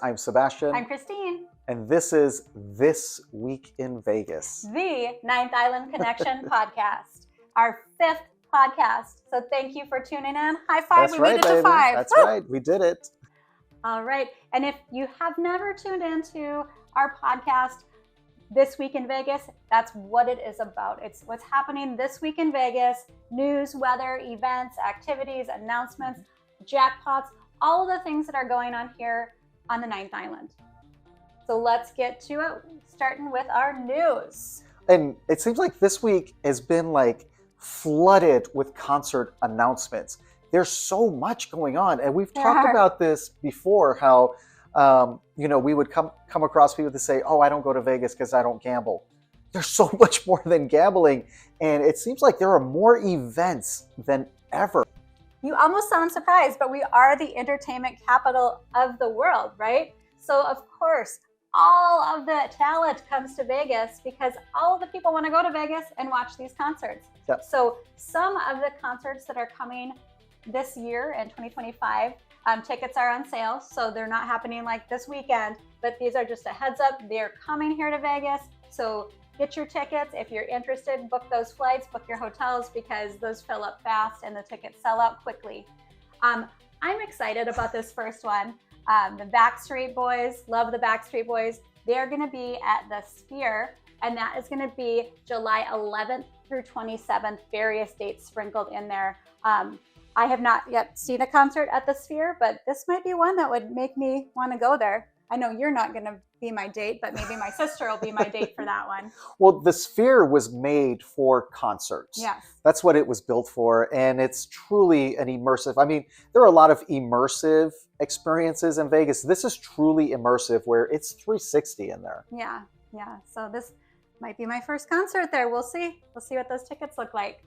I'm Sebastian. I'm Christine. And this is This Week in Vegas, the Ninth Island Connection podcast, our 5th podcast. So thank you for tuning in. High five. That's We right, made it baby. to 5. That's Woo! right. We did it. All right. And if you have never tuned into our podcast, This Week in Vegas, that's what it is about. It's what's happening this week in Vegas: news, weather, events, activities, announcements, jackpots, all of the things that are going on here on the Ninth Island. So let's get to it, starting with our news. And it seems like this week has been like flooded with concert announcements. There's so much going on. And we've talked about this before, how we would come across people that say, oh, I don't go to Vegas because I don't gamble. There's so much more than gambling. And it seems like there are more events than ever. You almost sound surprised, but we are the entertainment capital of the world, right? So of course, all of the talent comes to Vegas because all of the people want to go to Vegas and watch these concerts. Yep. So some of the concerts that are coming this year in 2025, tickets are on sale. So they're not happening like this weekend, but these are just a heads up. They're coming here to Vegas. So get your tickets. If you're interested, book those flights, book your hotels, because those fill up fast and the tickets sell out quickly. I'm excited about this first one. The Backstreet Boys, love the Backstreet Boys. They're going to be at the Sphere, and that is going to be July 11th through 27th, various dates sprinkled in there. I have not yet seen a concert at the Sphere, but this might be one that would make me want to go there. I know you're not going to be my date, but maybe my sister will be my date for that one. Well, the Sphere was made for concerts. Yes. That's what it was built for. And it's truly an immersive. I mean, there are a lot of immersive experiences in Vegas. This is truly immersive, where it's 360 in there. Yeah. So this might be my first concert there. We'll see. We'll see what those tickets look like.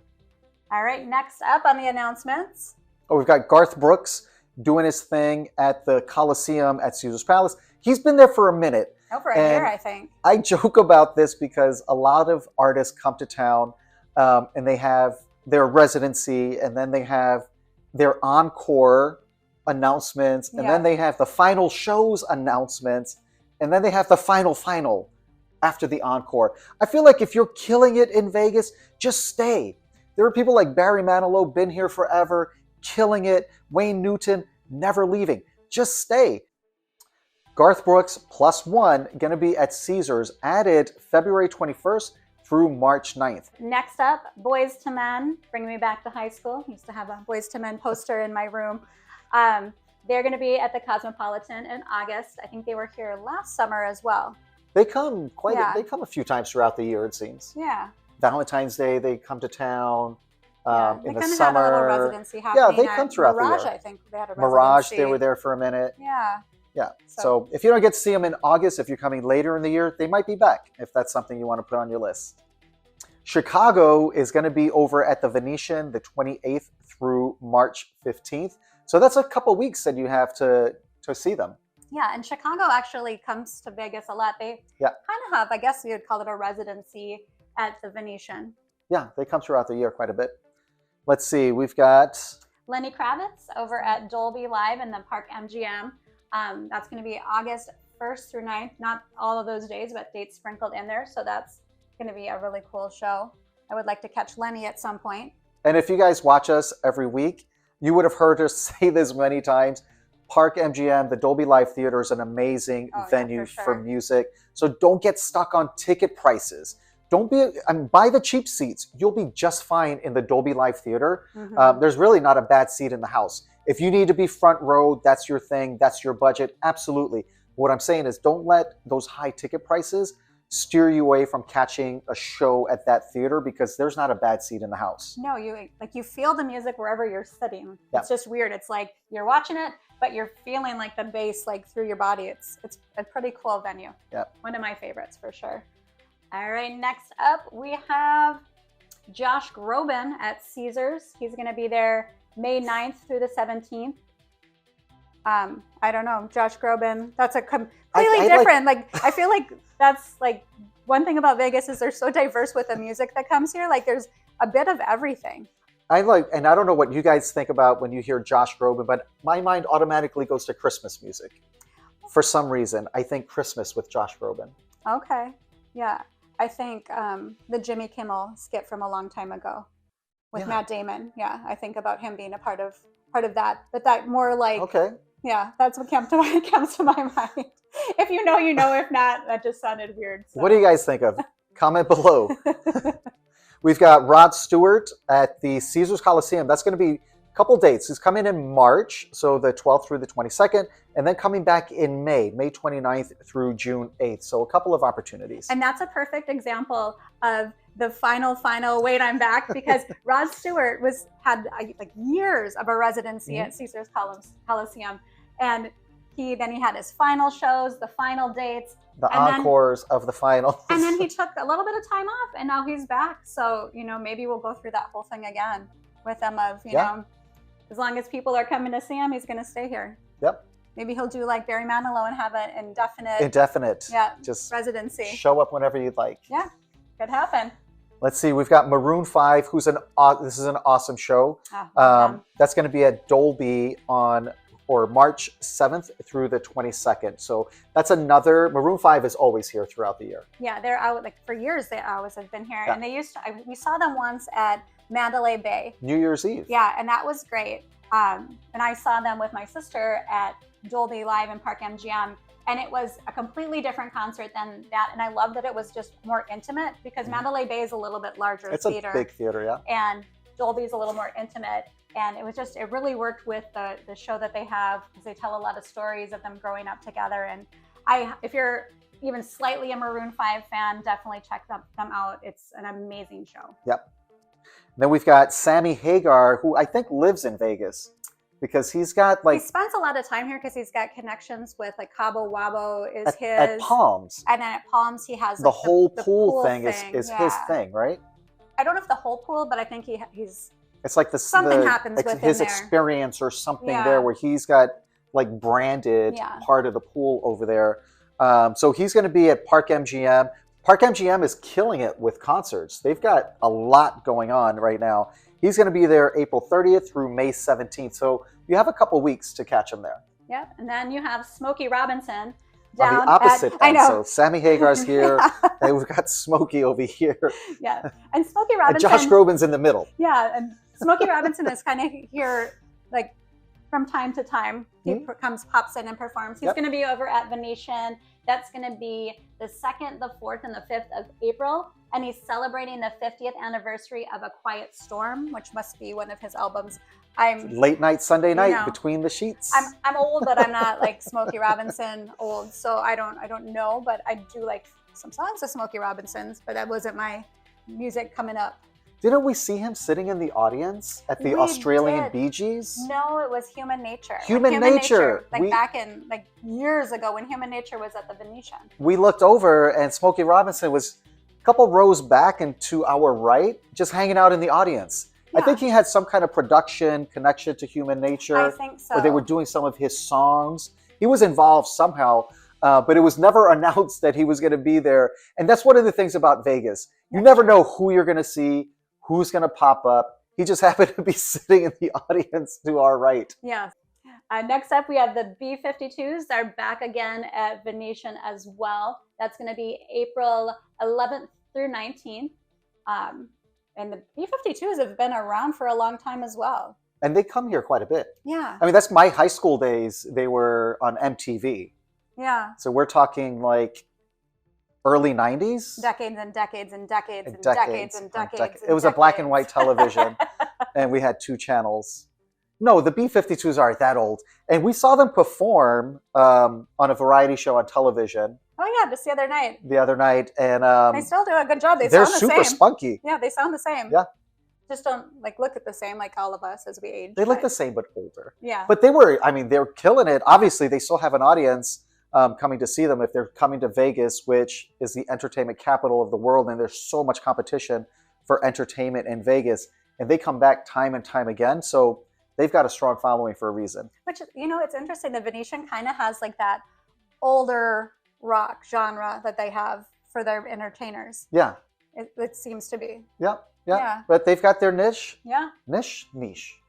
All right. Next up on the announcements. Oh, we've got Garth Brooks doing his thing at the Coliseum at Caesar's Palace. He's been there for a minute. Over a year, I think. I joke about this because a lot of artists come to town and they have their residency, and then they have their encore announcements, and then they have the final shows announcements, and then they have the final after the encore. I feel like if you're killing it in Vegas, just stay. There are people like Barry Manilow, been here forever, killing it. Wayne Newton, never leaving. Just stay. Garth Brooks +1, going to be at Caesars, added February 21st through March 9th. Next up, Boys to Men, bringing me back to high school. I used to have a Boys to Men poster in my room. They're going to be at the Cosmopolitan in August. I think they were here last summer as well. They come they come a few times throughout the year, it seems. Yeah. Valentine's Day, they come to town. In the they summer. have a little residency happening. Yeah, they come throughout Mirage, the year. I think they had a Mirage, residency. they were there for a minute. Yeah. So if you don't get to see them in August, if you're coming later in the year, they might be back if that's something you want to put on your list. Chicago is going to be over at the Venetian the 28th through March 15th. So that's a couple weeks that you have to see them. Yeah, and Chicago actually comes to Vegas a lot. They kind of have, I guess you'd call it a residency at the Venetian. Yeah, they come throughout the year quite a bit. Let's see, we've got Lenny Kravitz over at Dolby Live in the Park MGM. That's going to be August 1st through 9th. Not all of those days, but dates sprinkled in there. So that's going to be a really cool show. I would like to catch Lenny at some point. And if you guys watch us every week, you would have heard us say this many times. Park MGM, the Dolby Live Theater, is an amazing venue for music. So don't get stuck on ticket prices. Buy the cheap seats. You'll be just fine in the Dolby Live Theater. There's really not a bad seat in the house. If you need to be front row, that's your thing, that's your budget, absolutely. What I'm saying is, don't let those high ticket prices steer you away from catching a show at that theater, because there's not a bad seat in the house. No, you feel the music wherever you're sitting. It's just weird. It's like you're watching it, but you're feeling like the bass through your body. It's a pretty cool venue. One of my favorites for sure. All right, next up we have Josh Groban at Caesars. He's going to be there May 9th through the 17th. I don't know, Josh Groban, that's a completely different, I feel like that's one thing about Vegas is they're so diverse with the music that comes here. There's a bit of everything. And I don't know what you guys think about when you hear Josh Groban, but my mind automatically goes to Christmas music. for some reason. I think Christmas with Josh Groban. Okay. Yeah. I think the Jimmy Kimmel skit from a long time ago with Matt Damon. Yeah. I think about him being a part of that. But that more like, Okay. yeah, that's what comes to my mind. If you know, you know. If not, that just sounded weird. So. What do you guys think of? Comment below. We've got Rod Stewart at the Caesars Coliseum. That's going to be a couple dates. He's coming in March, so the 12th through the 22nd, and then coming back in May 29th through June 8th. So a couple of opportunities. And that's a perfect example of the final, wait, I'm back, because Rod Stewart had like years of a residency at Caesars Coliseum. And he had his final shows, the final dates. The encores of the finals. And then he took a little bit of time off, and now he's back. So, maybe we'll go through that whole thing again with him of, you know, as long as people are coming to see him, he's going to stay here. Yep. Maybe he'll do like Barry Manilow and have an indefinite just residency. Show up whenever you'd like. Yeah, could happen. Let's see. We've got Maroon 5, this is an awesome show. That's going to be at Dolby on March 7th through the 22nd. So that's another, Maroon 5 is always here throughout the year. Yeah, they're out, like for years they always have been here. And we saw them once at Mandalay Bay. New Year's Eve. Yeah, and that was great. And I saw them with my sister at Dolby Live in Park MGM. And it was a completely different concert than that. And I love that it was just more intimate, because Mandalay Bay is a little bit larger theater. It's a big theater, yeah. And Dolby's a little more intimate. And it really worked with the show that they have, because they tell a lot of stories of them growing up together. And if you're even slightly a Maroon 5 fan, definitely check them out. It's an amazing show. Yep. Then we've got Sammy Hagar, who I think lives in Vegas, because he's got he spends a lot of time here because he's got connections with like Cabo Wabo at Palms. And then at Palms he has the whole pool thing is his thing, right? I don't know if the whole pool, but I think he's it's like something happens with his him experience or something there where he's got like branded part of the pool over there. So he's going to be at Park MGM. Park MGM is killing it with concerts. They've got a lot going on right now. He's going to be there April 30th through May 17th. So you have a couple weeks to catch him there. Yep. And then you have Smokey Robinson down on the opposite end. So Sammy Hagar's here, and we've got Smokey over here. Yeah. And Smokey Robinson. And Josh Groban's in the middle. Yeah. And Smokey Robinson is kind of here like from time to time. He pops in and performs. He's going to be over at Venetian. That's going to be the 2nd, the 4th, and the 5th of April. And he's celebrating the 50th anniversary of A Quiet Storm, which must be one of his albums. Late night, Sunday night, Between the Sheets. I'm old, but I'm not like Smokey Robinson old. So I don't know, but I do like some songs of Smokey Robinson's, but that wasn't my music coming up. Didn't we see him sitting in the audience at the Australian Bee Gees? No, it was Human Nature. Human Nature. Back in years ago when Human Nature was at the Venetian. We looked over and Smokey Robinson was a couple rows back and to our right, just hanging out in the audience. Yeah. I think he had some kind of production connection to Human Nature. I think so. Or they were doing some of his songs. He was involved somehow, but it was never announced that he was going to be there. And that's one of the things about Vegas. You never know who you're going to see, who's going to pop up. He just happened to be sitting in the audience to our right. Yeah. Next up, we have the B-52s. They're back again at Venetian as well. That's going to be April 11th through 19th. And the B-52s have been around for a long time as well. And they come here quite a bit. Yeah. I mean, that's my high school days. They were on MTV. Yeah. So we're talking like early 90s? Decades and decades and decades and decades and decades. It was a black and white television, and we had 2 channels. No, the B-52s aren't that old. And we saw them perform on a variety show on television. Oh, yeah, just the other night. And they still do a good job. They're sound the same. They're super spunky. Yeah, they sound the same. Yeah. Just don't look at the same like all of us as we age. They look the same, but older. Yeah. But they're killing it. Obviously, they still have an audience coming to see them if they're coming to Vegas, which is the entertainment capital of the world. And there's so much competition for entertainment in Vegas. And they come back time and time again. So they've got a strong following for a reason. Which, it's interesting. The Venetian kind of has like that older rock genre that they have for their entertainers. Yeah. It seems to be. Yeah. But they've got their niche. Yeah. Niche.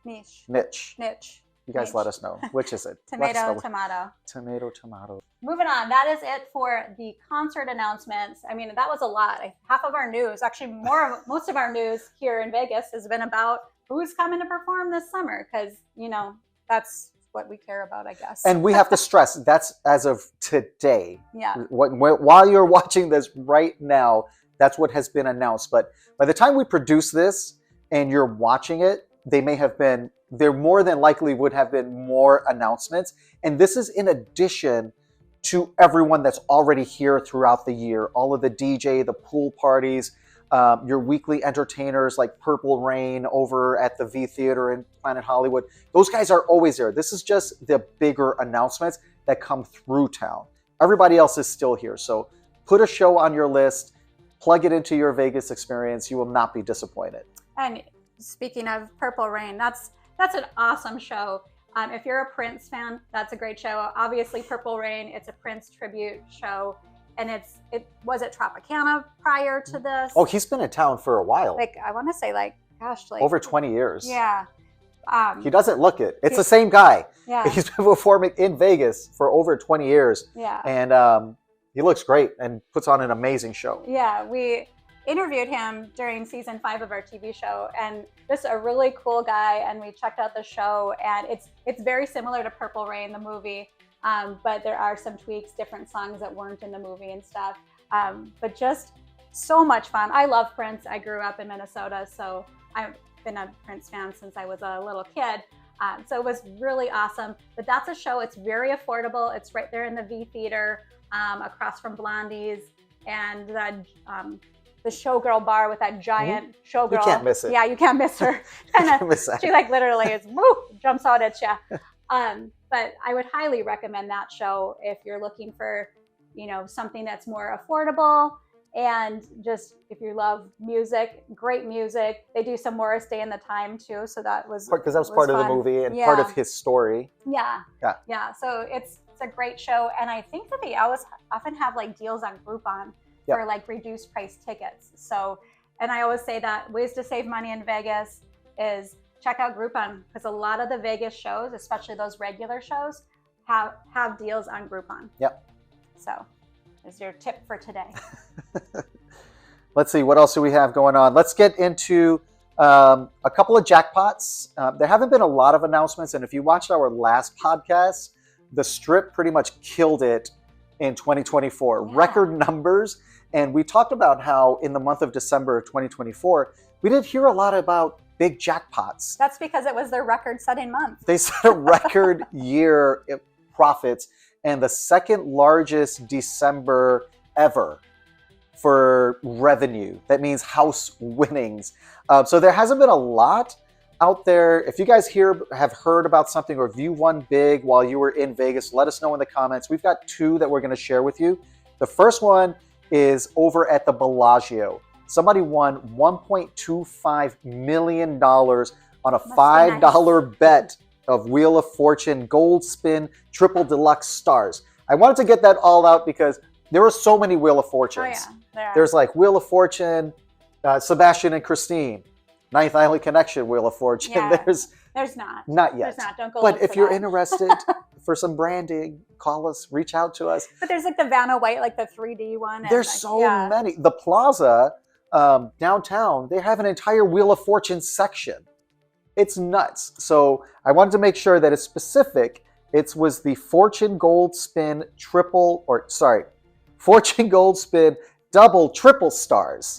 You guys let us know. Which is it? Tomato, tomato. Tomato, tomato. Moving on. That is it for the concert announcements. I mean, that was a lot. Half of our news, actually most of our news here in Vegas has been about who's coming to perform this summer because, you know, that's what we care about, I guess. And we have to stress that's as of today. Yeah. While you're watching this right now, that's what has been announced. But by the time we produce this and you're watching it, there more than likely would have been more announcements. And this is in addition to everyone that's already here throughout the year. All of the DJ, the pool parties, your weekly entertainers like Purple Rain over at the V Theater in Planet Hollywood. Those guys are always there. This is just the bigger announcements that come through town. Everybody else is still here. So put a show on your list, plug it into your Vegas experience. You will not be disappointed. And speaking of Purple Rain, that's an awesome show. If you're a Prince fan, that's a great show. Obviously, Purple Rain, it's a Prince tribute show. And it was at Tropicana prior to this. Oh, he's been in town for a while. Like, I want to say over 20 years. Yeah. He doesn't look it. It's the same guy. Yeah. He's been performing in Vegas for over 20 years. Yeah. And he looks great and puts on an amazing show. Yeah. We interviewed him during season 5 of our TV show, and just a really cool guy. And we checked out the show, and it's very similar to Purple Rain, the movie. But there are some tweaks, different songs that weren't in the movie and stuff. But just so much fun. I love Prince. I grew up in Minnesota, so I've been a Prince fan since I was a little kid. So it was really awesome. But that's a show. It's very affordable. It's right there in the V Theater, across from Blondie's, and the Showgirl bar with that giant showgirl. You can't miss it. Yeah, you can't miss her. She like literally is jumps out at you. But I would highly recommend that show if you're looking for, you know, something that's more affordable, and just if you love music, great music. They do some Morris Day and the Time too, so that was because that was part of the movie and part of his story. Yeah. So it's a great show, and I think that they often have like deals on Groupon for like reduced price tickets. So, and I always say that ways to save money in Vegas is check out Groupon, because a lot of the Vegas shows, especially those regular shows, have deals on Groupon. Yep. So, is your tip for today. Let's see, what else do we have going on? Let's get into a couple of jackpots. There haven't been a lot of announcements, and if you watched our last podcast, the Strip pretty much killed it in 2024. Yeah. Record numbers, and we talked about how in the month of December of 2024, we didn't hear a lot about big jackpots. That's because it was their record-setting month. They set a record year profits and the second largest December ever for revenue. That means house winnings. So there hasn't been a lot out there. If you guys have heard about something, or if you won big while you were in Vegas, let us know in the comments. We've got 2 that we're going to share with you. The first one is over at the Bellagio. Somebody won $1.25 million on a $5 bet of Wheel of Fortune Gold Spin Triple Deluxe Stars. I wanted to get that all out because there were so many Wheel of Fortunes. Oh, yeah. There's like Wheel of Fortune, Sebastian and Christine, Ninth Island Connection Wheel of Fortune. Yeah. There's not. Not yet. There's not. Don't go. But if you're interested for some branding, call us, reach out to us. But there's like the Vanna White, like the 3D one. There's so many. The Plaza downtown, they have an entire Wheel of Fortune section. It's nuts. So I wanted to make sure that it's specific. It was the Fortune Gold Spin Fortune Gold Spin Double Triple Stars.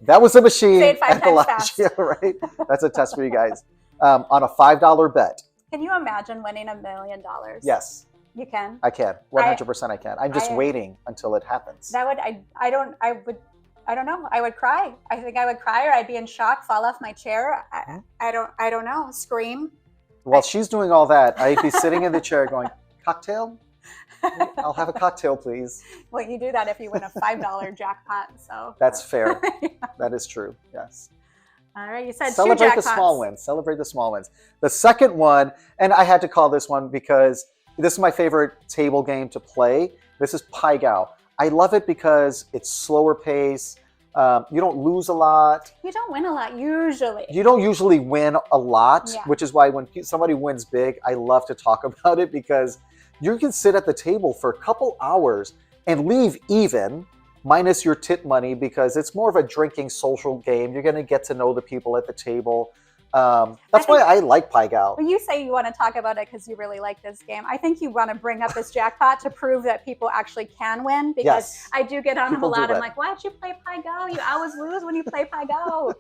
That was a machine at Bellagio, right? That's a test for you guys. On a $5 bet. Can you imagine winning $1 million? Yes. You can? I can. 100% I can. I'm just waiting until it happens. That would, I don't know. I would cry. I think I would cry, or I'd be in shock, fall off my chair. I don't know. Scream. While she's doing all that, I'd be sitting in the chair going, cocktail? I'll have a cocktail, please. Well, you do that if you win a $5 jackpot. So that's fair. Yeah. That is true. Yes. All right. You said celebrate 2 jackpots. the small wins. Celebrate the small wins. The second one, and I had to call this one because this is my favorite table game to play. This is Pai Gow. I love it because it's slower pace. You don't lose a lot. You don't win a lot usually. You don't usually win a lot, Yeah. which is why when somebody wins big, I love to talk about it, because you can sit at the table for a couple hours and leave even, minus your tip money, because it's more of a drinking social game. You're going to get to know the people at the table. That's why I like Pai Gow. Well, you say you want to talk about it because you really like this game. I think you want to bring up this jackpot to prove that people actually can win, because Yes. I do get on them a People do lot. I'm that. like, why don't you play Pai Gow? You always lose when you play Pai Gow.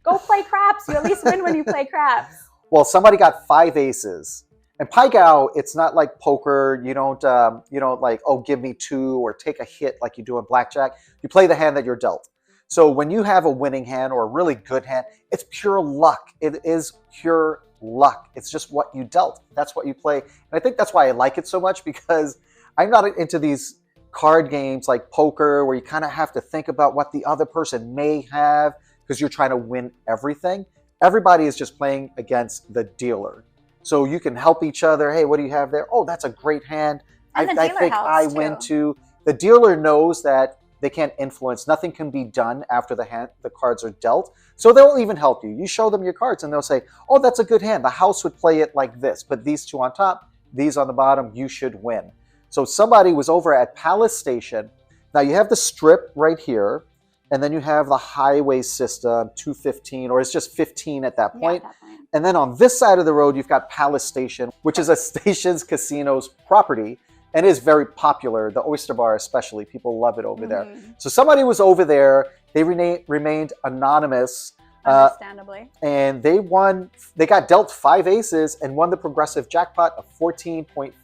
Go play craps. You at least win when you play craps. Well, somebody got 5 aces. And Pai Gow, it's not like poker. You don't like, oh, give me 2 or take a hit like you do in blackjack. You play the hand that you're dealt. So when you have a winning hand or a really good hand, it's pure luck. It is pure luck. It's just what you dealt. That's what you play. And I think that's why I like it so much, because I'm not into these card games like poker where you kind of have to think about what the other person may have because you're trying to win everything. Everybody is just playing against the dealer. So you can help each other. Hey, what do you have there? Oh, that's a great hand. And the I dealer think helps I too. win too. The dealer knows that they can't influence. Nothing can be done after the cards are dealt. So they'll even help you. You show them your cards and they'll say, oh, that's a good hand. The house would play it like this. Put these 2 on top, these on the bottom. You should win. So somebody was over at Palace Station. Now you have the strip right here. And then you have the highway system, 215, or it's just 15 at that point. Yeah, at that point. And then on this side of the road, you've got Palace Station, which is a Stations Casinos property. And is very popular, the Oyster Bar especially. People love it over there. So somebody was over there. They remained anonymous. Understandably. And they won. They got dealt 5 aces and won the progressive jackpot of $14,500,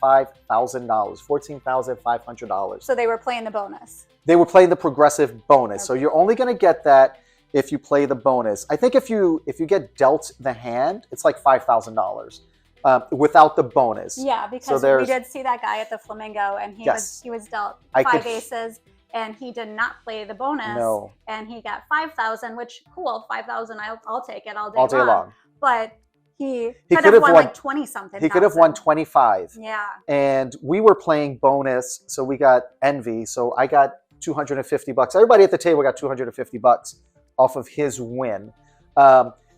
$14,500. So they were playing the bonus. They were playing the progressive bonus. Okay. So you're only going to get that if you play the bonus. I think if you get dealt the hand, it's like $5,000. Without the bonus. Yeah, because we did see that guy at the Flamingo, and he was dealt 5 aces, and he did not play the bonus. No. And he got 5,000, which cool, 5,000. I'll take it all day long. But he could have have won like 20 something. He could have won 25. Yeah. And we were playing bonus, so we got envy. So I got $250. Everybody at the table got $250 off of his win.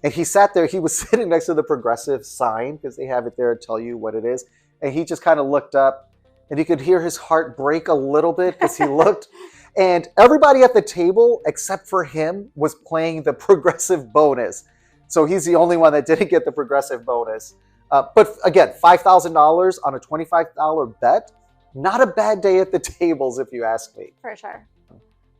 And he sat there, he was sitting next to the progressive sign because they have it there to tell you what it is. And he just kind of looked up and you could hear his heart break a little bit because he looked. And everybody at the table, except for him, was playing the progressive bonus. So he's the only one that didn't get the progressive bonus. But again, $5,000 on a $25 bet, not a bad day at the tables if you ask me. For sure.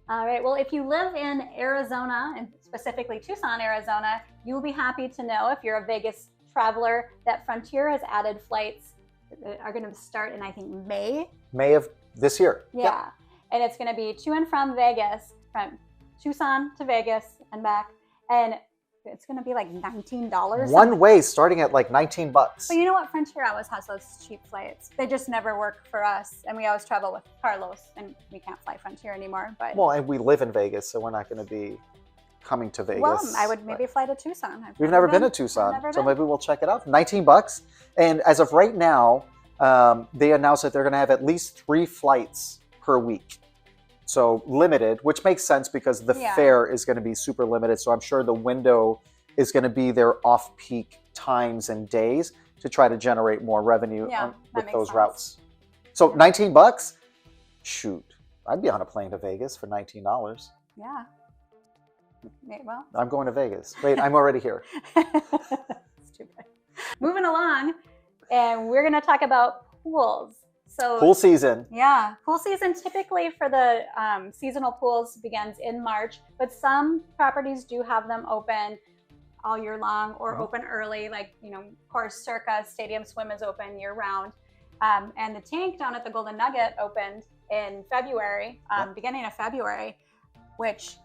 All right. Well, if you live in Arizona, and specifically Tucson, Arizona, you'll be happy to know, if you're a Vegas traveler, that Frontier has added flights that are going to start in, I think, May. May of this year. Yeah. Yep. And it's going to be to and from Vegas, from Tucson to Vegas and back. And it's going to be like $19. One way, starting at like $19. But you know what? Frontier always has those cheap flights. They just never work for us. And we always travel with Carlos, and we can't fly Frontier anymore. But well, and we live in Vegas, so we're not going to be coming to Vegas. Well, I would maybe fly to Tucson. We've never been to Tucson, so maybe we'll check it out. $19. And as of right now, they announced that they're going to have at least 3 flights per week. So limited, which makes sense because the fare is going to be super limited. So I'm sure the window is going to be their off-peak times and days to try to generate more revenue with those routes. So $19? Shoot, I'd be on a plane to Vegas for $19. Yeah. Well, I'm going to Vegas. Wait, I'm already here. Stupid. Moving along, and we're going to talk about pools. So pool season. Yeah, pool season typically for the seasonal pools begins in March, but some properties do have them open all year long or open early. Like, of course, Circa Stadium Swim is open year round. And the tank down at the Golden Nugget opened in February, beginning of February, which,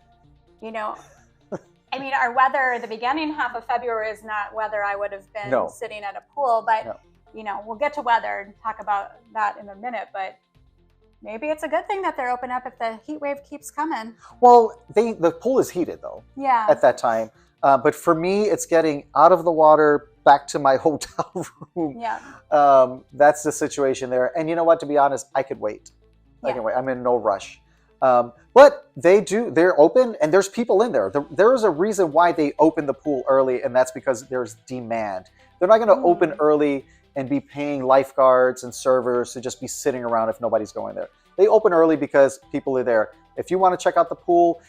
I mean, our weather, the beginning half of February is not weather I would have been sitting at a pool, but we'll get to weather and talk about that in a minute, but maybe it's a good thing that they're open up if the heat wave keeps coming. Well, the pool is heated though. Yeah. At that time. But for me, it's getting out of the water back to my hotel room. Yeah. That's the situation there. And you know what, to be honest, I could wait. I can wait. I'm in no rush. But they're open and there's people in there. There is a reason why they open the pool early, and that's because there's demand. They're not going to open early and be paying lifeguards and servers to just be sitting around if nobody's going there. They open early because people are there. If you want to check out the pool.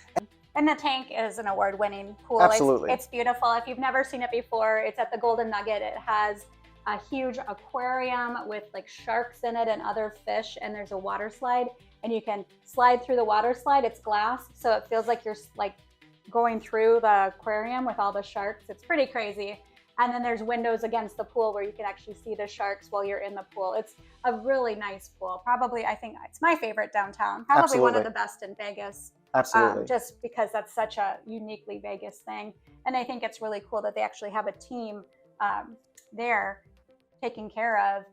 And the tank is an award-winning pool. Absolutely. It's beautiful. If you've never seen it before, it's at the Golden Nugget. It has a huge aquarium with like sharks in it and other fish, and there's a water slide, and you can slide through the water slide. It's glass, so it feels like you're like going through the aquarium with all the sharks. It's pretty crazy. And then there's windows against the pool where you can actually see the sharks while you're in the pool. It's a really nice pool. Probably, I think it's my favorite downtown. Probably Absolutely. one of the best in Vegas. Absolutely. Just because that's such a uniquely Vegas thing. And I think it's really cool that they actually have a team there taking care of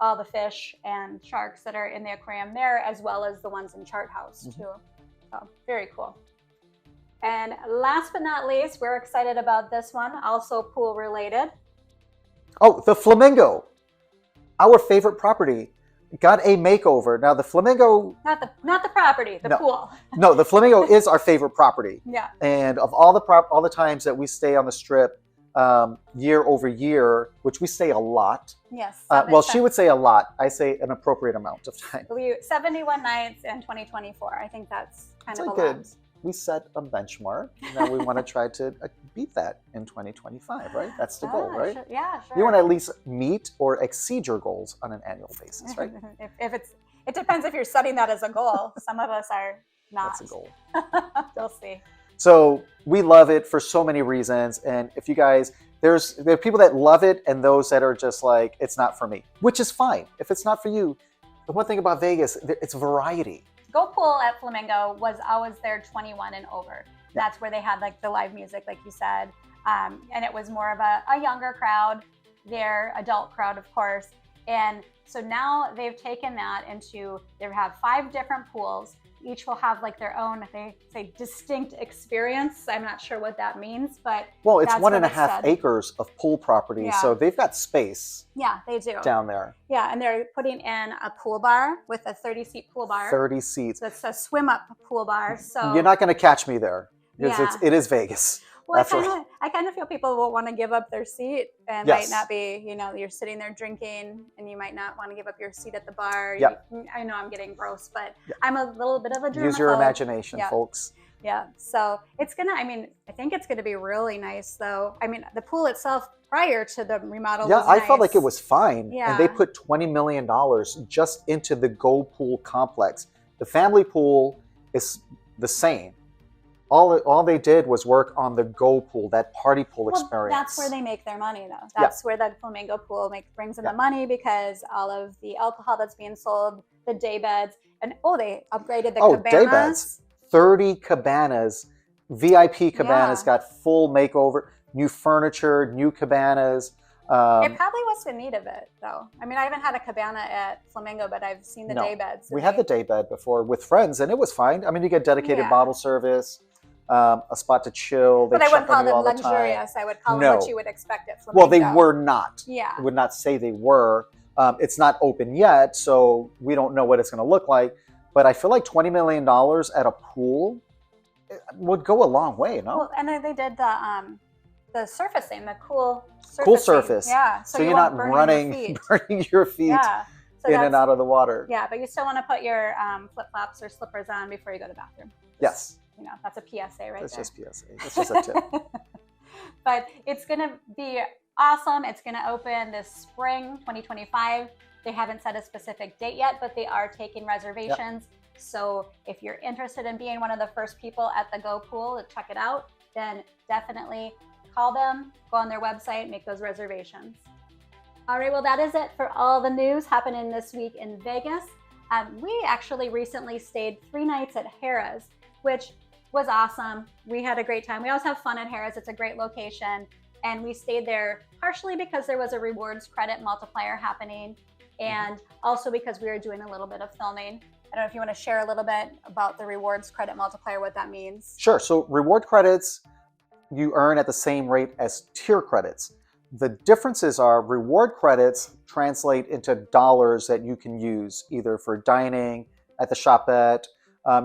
all the fish and sharks that are in the aquarium there, as well as the ones in Chart House too. So very cool. And last but not least, we're excited about this one, also pool related. Oh, the Flamingo, our favorite property, got a makeover. Now the Flamingo, Not the property, the pool. No, the Flamingo is our favorite property. Yeah. And of all the times that we stay on the Strip, year over year, which we say a lot. Yes. Well, she would say a lot. I say an appropriate amount of time. 71 nights in 2024. I think that's kind of a good. lot. We set a benchmark. Now we want to try to beat that in 2025, right? That's the goal, right? Sure. Yeah, sure. You want to at least meet or exceed your goals on an annual basis, right? It depends if you're setting that as a goal. Some of us are not. That's a goal. We'll see. So we love it for so many reasons. And if you guys, there are people that love it and those that are just like, it's not for me, which is fine. If it's not for you, the one thing about Vegas, it's variety. Go Pool at Flamingo was always there 21 and over. That's where they had like the live music, like you said. And it was more of a younger crowd, their adult crowd, of course. And so now they've taken that into, they have 5 different pools. Each will have like their own, they say, distinct experience. I'm not sure what that means, but well, it's that's 1.5 acres of pool property, Yeah. so they've got space. Yeah, they do. Down there. Yeah, and they're putting in a pool bar with a 30-seat pool bar. 30 seats. So it's a swim-up pool bar. So You're not going to catch me there because Yeah. it is Vegas. Well, That's right. I kind of feel people will want to give up their seat and Yes. might not be, you're sitting there drinking and you might not want to give up your seat at the bar. Yep. I know I'm getting gross, but Yep. I'm a little bit of a germaphobe. Use your imagination, Yeah. folks. Yeah. So it's going to, I think it's going to be really nice though. I mean, the pool itself prior to the remodel Yeah, was I felt nice. like it was fine. Yeah. And they put $20 million just into the Go Pool complex. The family pool is the same. All they did was work on the Go Pool, that party pool experience. That's where they make their money, though. That's where the Flamingo Pool brings them the money, because all of the alcohol that's being sold, the day beds, and they upgraded the cabanas. Day beds. 30 cabanas, VIP cabanas got full makeover, new furniture, new cabanas. It probably was in need of it, though. I mean, I haven't had a cabana at Flamingo, but I've seen the day beds. We had the day bed before with friends, and it was fine. I mean, you get dedicated bottle service. A spot to chill. But I wouldn't call them luxurious. I would call them what you would expect at Flamingo. Well, they were not. Yeah. I would not say they were. It's not open yet, so we don't know what it's going to look like. But I feel like $20 million at a pool would go a long way, no? Well, and then they did the surfacing, the cool surface. Yeah. So you're not burning your feet in and out of the water. Yeah, but you still want to put your flip-flops or slippers on before you go to the bathroom. Yes. That's a PSA right That's there. just PSA. That's just a tip. But it's going to be awesome. It's going to open this spring 2025. They haven't set a specific date yet, but they are taking reservations. Yep. So if you're interested in being one of the first people at the Go Pool to check it out, then definitely call them, go on their website, make those reservations. All right, well, that is it for all the news happening this week in Vegas. We actually recently stayed 3 nights at Harrah's, which was awesome. We had a great time. We always have fun at Harrah's. It's a great location. And we stayed there partially because there was a rewards credit multiplier happening, and also because we were doing a little bit of filming. I don't know if you want to share a little bit about the rewards credit multiplier, what that means. Sure. So reward credits you earn at the same rate as tier credits. The differences are reward credits translate into dollars that you can use either for dining at the shop at,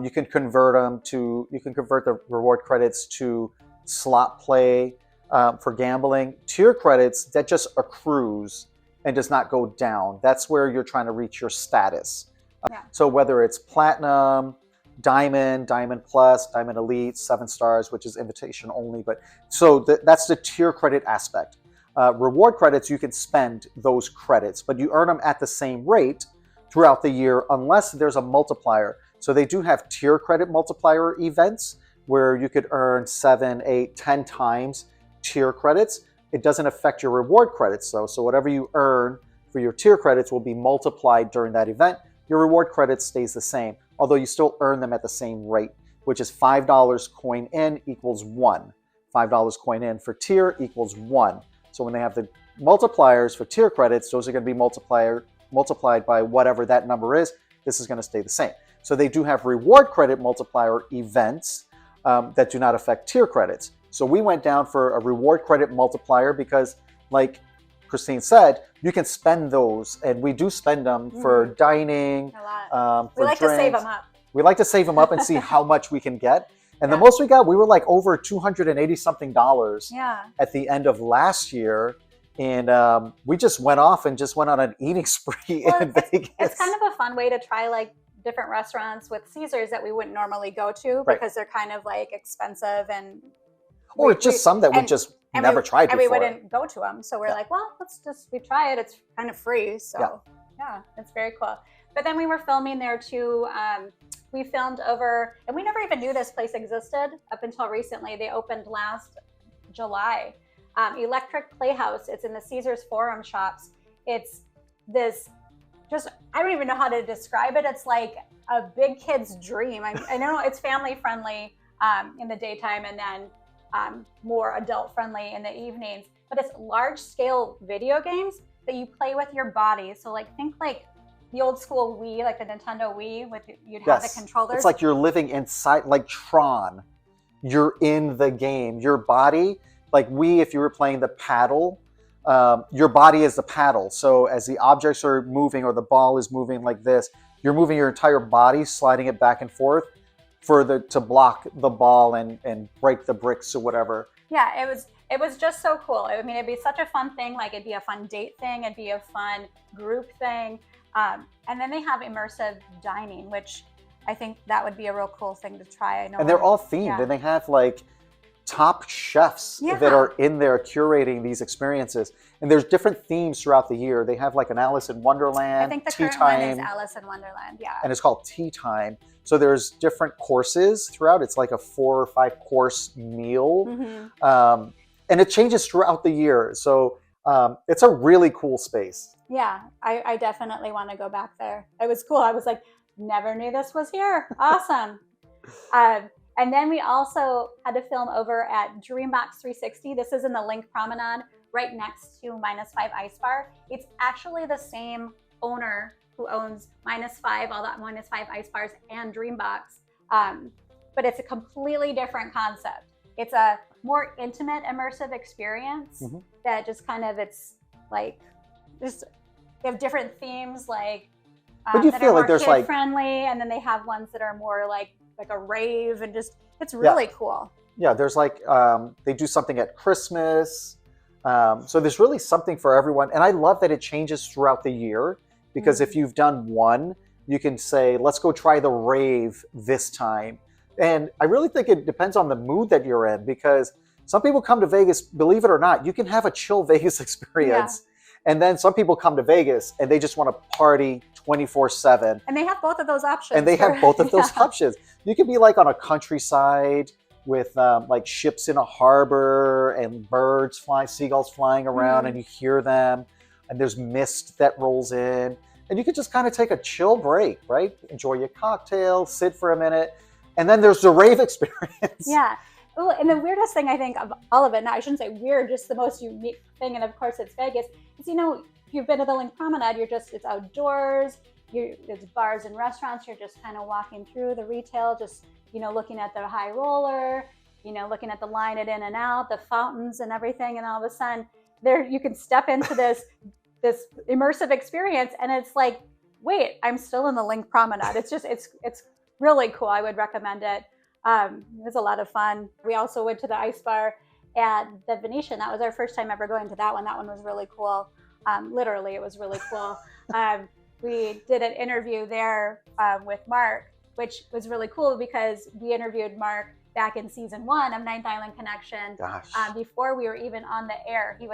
You can convert the reward credits to slot play for gambling. Tier credits, that just accrues and does not go down. That's where you're trying to reach your status. Yeah. So whether it's platinum, diamond, diamond plus, diamond elite, 7 stars, which is invitation only. But so that's the tier credit aspect. Reward credits, you can spend those credits, but you earn them at the same rate throughout the year unless there's a multiplier. So they do have tier credit multiplier events where you could earn 7, 8, 10 times tier credits. It doesn't affect your reward credits though. So whatever you earn for your tier credits will be multiplied during that event. Your reward credit stays the same, although you still earn them at the same rate, which is $5 coin in equals 1. $5 coin in for tier equals 1. So when they have the multipliers for tier credits, those are going to be multiplied by whatever that number is. This is going to stay the same. So they do have reward credit multiplier events that do not affect tier credits. So we went down for a reward credit multiplier because, like Christine said, you can spend those, and we do spend them for dining. A lot. We like to save them up. We like to save them up and see how much we can get. And the most we got, we were like over $280 something at the end of last year. And we just went off and just went on an eating spree in Vegas. It's kind of a fun way to try like different restaurants with Caesars that we wouldn't normally go to because they're kind of like expensive and or just some that we just never tried before. And we wouldn't go to them. So we're like, well, we try it. It's kind of free. So yeah, it's very cool. But then we were filming there too. We filmed over, and we never even knew this place existed up until recently. They opened last July. Electric Playhouse. It's in the Caesars Forum shops. It's this, I don't even know how to describe it. It's like a big kid's dream. I know it's family friendly in the daytime and then more adult friendly in the evenings. But it's large scale video games that you play with your body. So like think like the old school Wii, like the Nintendo Wii, you'd have the controllers. It's like you're living inside, like Tron. You're in the game. Your body, like if you were playing the paddle, your body is the paddle. So as the objects are moving or the ball is moving like this, you're moving your entire body, sliding it back and forth to block the ball and break the bricks or whatever. Yeah, it was just so cool. I mean, it'd be such a fun thing. Like it'd be a fun date thing. It'd be a fun group thing. And then they have immersive dining, which I think that would be a real cool thing to try. And they're all themed, and they have like top chefs that are in there curating these experiences. And there's different themes throughout the year. They have like an Alice in Wonderland. I think the current one is Alice in Wonderland, and it's called Tea Time. So there's different courses throughout. It's like a 4 or 5 course meal, and it changes throughout the year. So it's a really cool space. Yeah, I definitely want to go back there. It was cool. I was like, never knew this was here. Awesome. And then we also had to film over at Dreambox 360. This is in the Link Promenade, right next to -5 Ice Bar. It's actually the same owner who owns -5, all that -5 Ice Bars, and Dreambox. But it's a completely different concept. It's a more intimate, immersive experience that just kind of, it's like, just they have different themes, like but you that feel are like more there's kid friendly, and then they have ones that are more like a rave, and just it's really cool. Yeah, there's like they do something at Christmas, so there's really something for everyone, and I love that it changes throughout the year because if you've done one, you can say, let's go try the rave this time. And I really think it depends on the mood that you're in, because some people come to Vegas, believe it or not, you can have a chill Vegas experience. And then some people come to Vegas and they just want to party 24/7. And they have both of those options. And they have both of those options. You can be like on a countryside with like ships in a harbor and birds flying, seagulls flying around, and you hear them, and there's mist that rolls in. And you can just kind of take a chill break, right? Enjoy your cocktail, sit for a minute. And then there's the rave experience. Yeah. Ooh, and the weirdest thing I think of all of it, now I shouldn't say weird, just the most unique thing, and of course it's Vegas, is, you know, if you've been to the Link Promenade, it's outdoors, there's bars and restaurants, you're just kind of walking through the retail, just, you know, looking at the high roller, you know, looking at the line at In and Out, the fountains and everything, and all of a sudden there you can step into this immersive experience, and it's like, wait, I'm still in the Link Promenade. It's just, it's really cool. I would recommend it. It was a lot of fun. We also went to the ice bar at the Venetian. That was our first time ever going to that one. That one was really cool. Literally, it was really cool. We did an interview there with Mark, which was really cool because we interviewed Mark back in season 1 of Ninth Island Connection. Before we were even on the air. We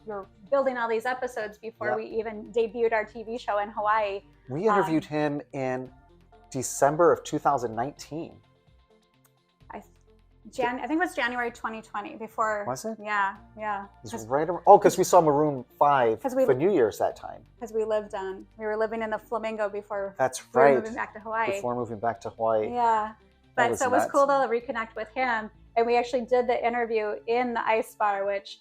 were building all these episodes before we even debuted our TV show in Hawaii. We interviewed him in December of 2019. I think it was January 2020 before. Was it? Yeah. It was right around, because we saw Maroon 5 for New Year's that time. Because we were living in the Flamingo before. That's right. Moving back to Hawaii. Before moving back to Hawaii. Yeah. But so it was cool to reconnect with him. And we actually did the interview in the ice bar, which,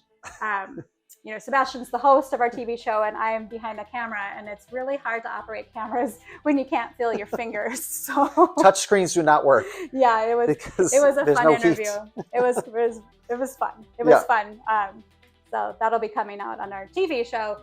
Sebastian's the host of our TV show and I am behind the camera. And it's really hard to operate cameras when you can't feel your fingers. So touch screens do not work. Yeah, it was a fun interview. It was fun. It was fun. So that'll be coming out on our TV show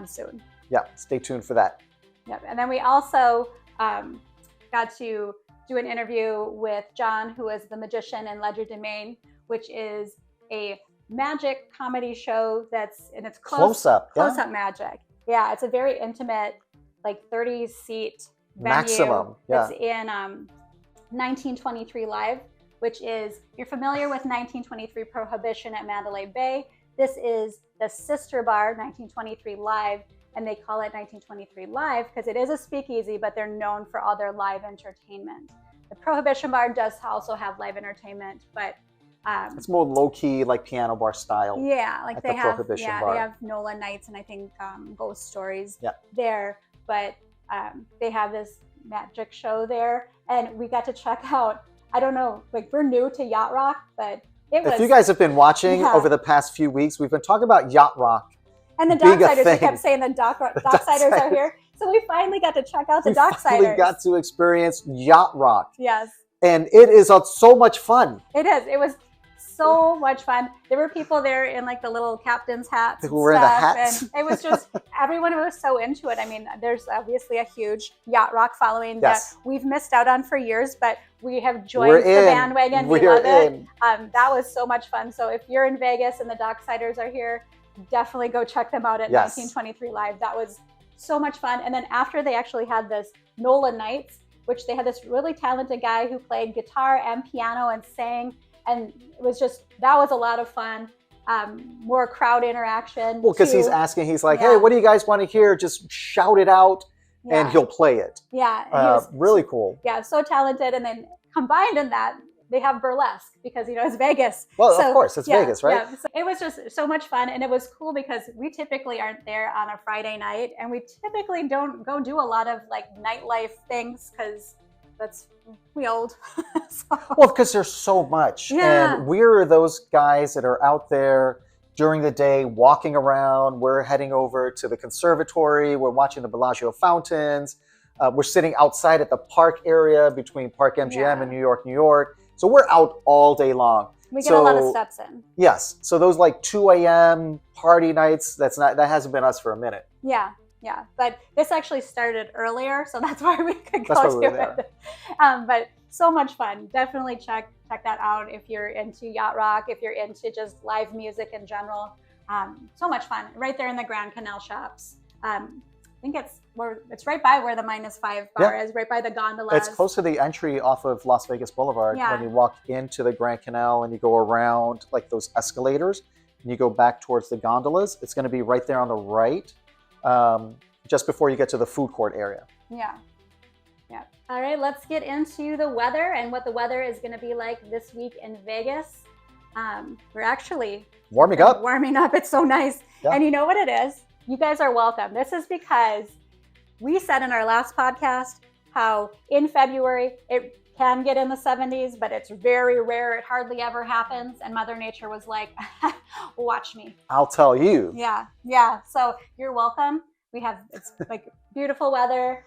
soon. Yeah, stay tuned for that. Yep. And then we also got to do an interview with John, who is the magician in Ledger Domain, which is a magic comedy show that's in its close-up magic. Yeah, it's a very intimate, like 30-seat venue. Maximum. Yeah. It's in 1923 Live, which is, you're familiar with 1923 Prohibition at Mandalay Bay. This is the sister bar, 1923 Live, and they call it 1923 Live because it is a speakeasy, but they're known for all their live entertainment. The Prohibition bar does also have live entertainment, but it's more low-key, like piano bar style. Yeah, like they have bar. They have Nola Nights and I think Ghost Stories there, but they have this magic show there, and we got to check out. I don't know, like we're new to Yacht Rock, but if you guys have been watching over the past few weeks, we've been talking about Yacht Rock. And the Docksiders, we kept saying the Docksiders are here. So we finally got to check out the Docksiders. We got to experience Yacht Rock. Yes. And it is so much fun. It is. It was so much fun. There were people there in like the little captain's hats who were in the hats. And it was just, everyone was so into it. I mean, there's obviously a huge Yacht Rock following that we've missed out on for years, but we have joined the bandwagon. We love it. That was so much fun. So if you're in Vegas and the Docksiders are here, definitely go check them out at 1923 Live. That was so much fun. And then after, they actually had this Nola Nights, which they had this really talented guy who played guitar and piano and sang. And it was that was a lot of fun. More crowd interaction. Well, because he's like, hey, what do you guys want to hear? Just shout it out and he'll play it. Yeah. Really cool. Yeah, so talented. And then combined in that, they have burlesque because, it's Vegas. Well, of course, it's Vegas, right? Yeah. So it was just so much fun. And it was cool because we typically aren't there on a Friday night. And we typically don't go do a lot of like nightlife things because we old. Well, because there's so much. Yeah. And we're those guys that are out there during the day walking around. We're heading over to the conservatory. We're watching the Bellagio fountains. We're sitting outside at the park area between Park MGM and New York. So we're out all day long. We get a lot of steps in. Yes. So those like 2 a.m. party nights, that hasn't been us for a minute. Yeah. Yeah. But this actually started earlier, so that's why we could go to it. But so much fun. Definitely check that out if you're into Yacht Rock, if you're into just live music in general. So much fun. Right there in the Grand Canal Shops. I think it's right by where the -5 bar is, right by the gondolas. It's close to the entry off of Las Vegas Boulevard. When you walk into the Grand Canal and you go around like those escalators and you go back towards the gondolas, it's going to be right there on the right, just before you get to the food court area. Yeah. All right, let's get into the weather and what the weather is going to be like this week in Vegas. We're actually warming up. It's so nice. Yeah. And you know what it is? You guys are welcome. This is because we said in our last podcast how in February it can get in the 70s, but it's very rare. It hardly ever happens. And Mother Nature was like, watch me. I'll tell you. Yeah. So you're welcome. It's like beautiful weather.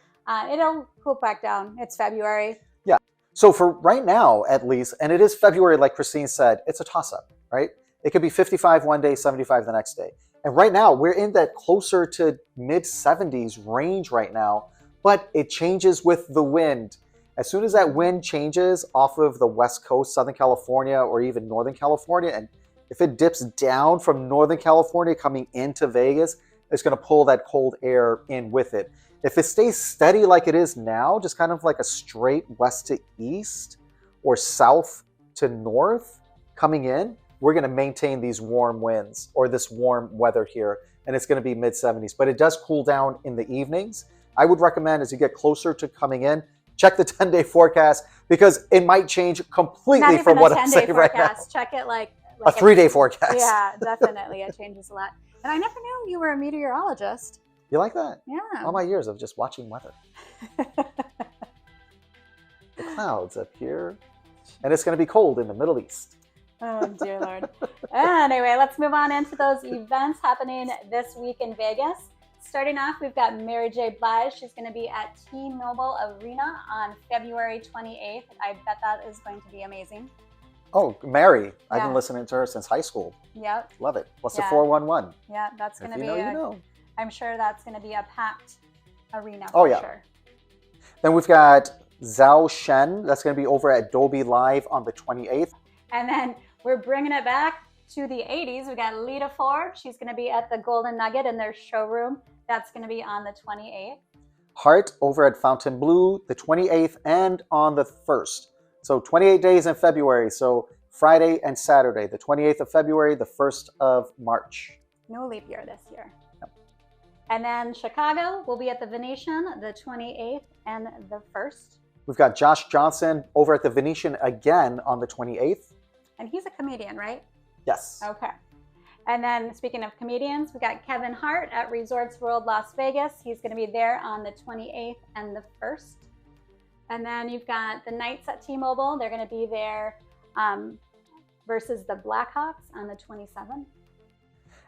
It'll cool back down. It's February. Yeah. So for right now, at least, and it is February, like Christine said, it's a toss-up, right? It could be 55 one day, 75 the next day. And right now, we're in that closer to mid-70s range right now, but it changes with the wind. As soon as that wind changes off of the West Coast, Southern California, or even Northern California, and if it dips down from Northern California coming into Vegas, it's going to pull that cold air in with it. If it stays steady like it is now, just kind of like a straight west to east or south to north coming in, we're going to maintain these warm winds or this warm weather here, and it's going to be mid-70s. But it does cool down in the evenings. I would recommend as you get closer to coming in, check the 10-day forecast because it might change completely from what I'm saying right now. Check it like a 3-day forecast. Yeah, definitely. It changes a lot. And I never knew you were a meteorologist. You like that? Yeah. All my years of just watching weather. The clouds up here. And it's going to be cold in the Middle East. Oh, dear Lord. Anyway, let's move on into those events happening this week in Vegas. Starting off, we've got Mary J. Blige. She's going to be at T-Mobile Arena on February 28th. I bet that is going to be amazing. Oh, Mary. Yeah. I've been listening to her since high school. Yep. Love it. What's the 411? Yeah, that's going to be you know. I'm sure that's going to be a packed arena Oh, for yeah. sure. Then we've got Zhao Shen. That's going to be over at Dolby Live on the 28th. And then we're bringing it back to the 80s. We got Lita Ford. She's going to be at the Golden Nugget in their showroom. That's going to be on the 28th. Heart over at Fontainebleau, the 28th and on the 1st. So 28 days in February. So Friday and Saturday, the 28th of February, the 1st of March. No leap year this year. Yep. And then Chicago will be at the Venetian, the 28th and the 1st. We've got Josh Johnson over at the Venetian again on the 28th. And he's a comedian, right? Yes. Okay. And then speaking of comedians, we got Kevin Hart at Resorts World Las Vegas. He's going to be there on the 28th and the 1st. And then you've got the Knights at T-Mobile. They're going to be there versus the Blackhawks on the 27th.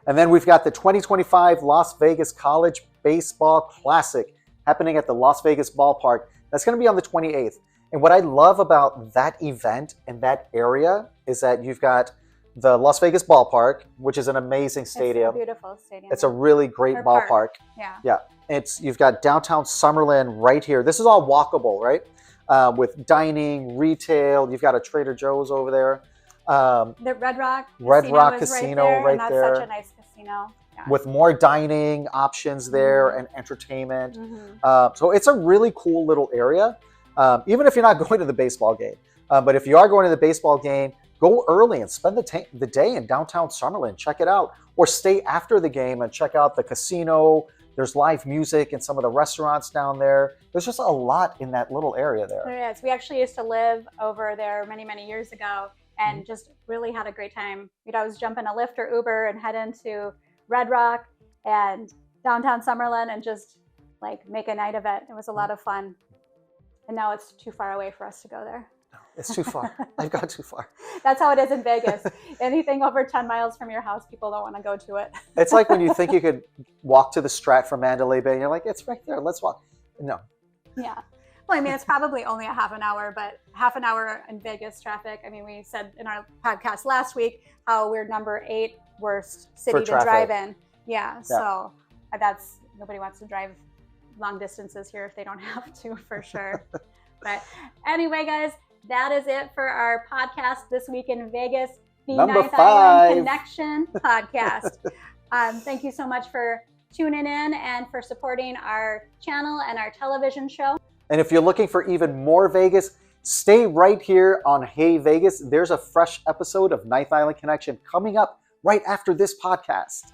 And then we've got the 2025 Las Vegas College Baseball Classic happening at the Las Vegas Ballpark. That's going to be on the 28th. And what I love about that event in that area is that you've got the Las Vegas Ballpark, which is an amazing stadium. It's a beautiful stadium. It's a really great ballpark. Yeah. Yeah. You've got downtown Summerlin right here. This is all walkable, right? With dining, retail. You've got a Trader Joe's over there. The Red Rock Casino right and there. That's such a nice casino. Yeah. With more dining options there and entertainment. Mm-hmm. So it's a really cool little area, even if you're not going to the baseball game. But if you are going to the baseball game, go early and spend the day in downtown Summerlin. Check it out. Or stay after the game and check out the casino. There's live music in some of the restaurants down there. There's just a lot in that little area there. There is. We actually used to live over there many, many years ago and just really had a great time. We'd always jump in a Lyft or Uber and head into Red Rock and downtown Summerlin and just like make a night of it. It was a lot of fun. And now it's too far away for us to go there. It's too far. I've gone too far. That's how it is in Vegas. Anything over 10 miles from your house, people don't want to go to it. It's like when you think you could walk to the Strat from Mandalay Bay and you're like, it's right there. Let's walk. No. Yeah. Well, I mean, it's probably only a half an hour, but half an hour in Vegas traffic. I mean, we said in our podcast last week how we're number 8 worst city to drive in. Yeah. So that's, nobody wants to drive long distances here if they don't have to, for sure. But anyway, guys, that is it for our podcast this week in Vegas, the Number Ninth 5 Island Connection podcast. Thank you so much for tuning in and for supporting our channel and our television show. And if you're looking for even more Vegas, stay right here on Hey Vegas. There's a fresh episode of Ninth Island Connection coming up right after this podcast.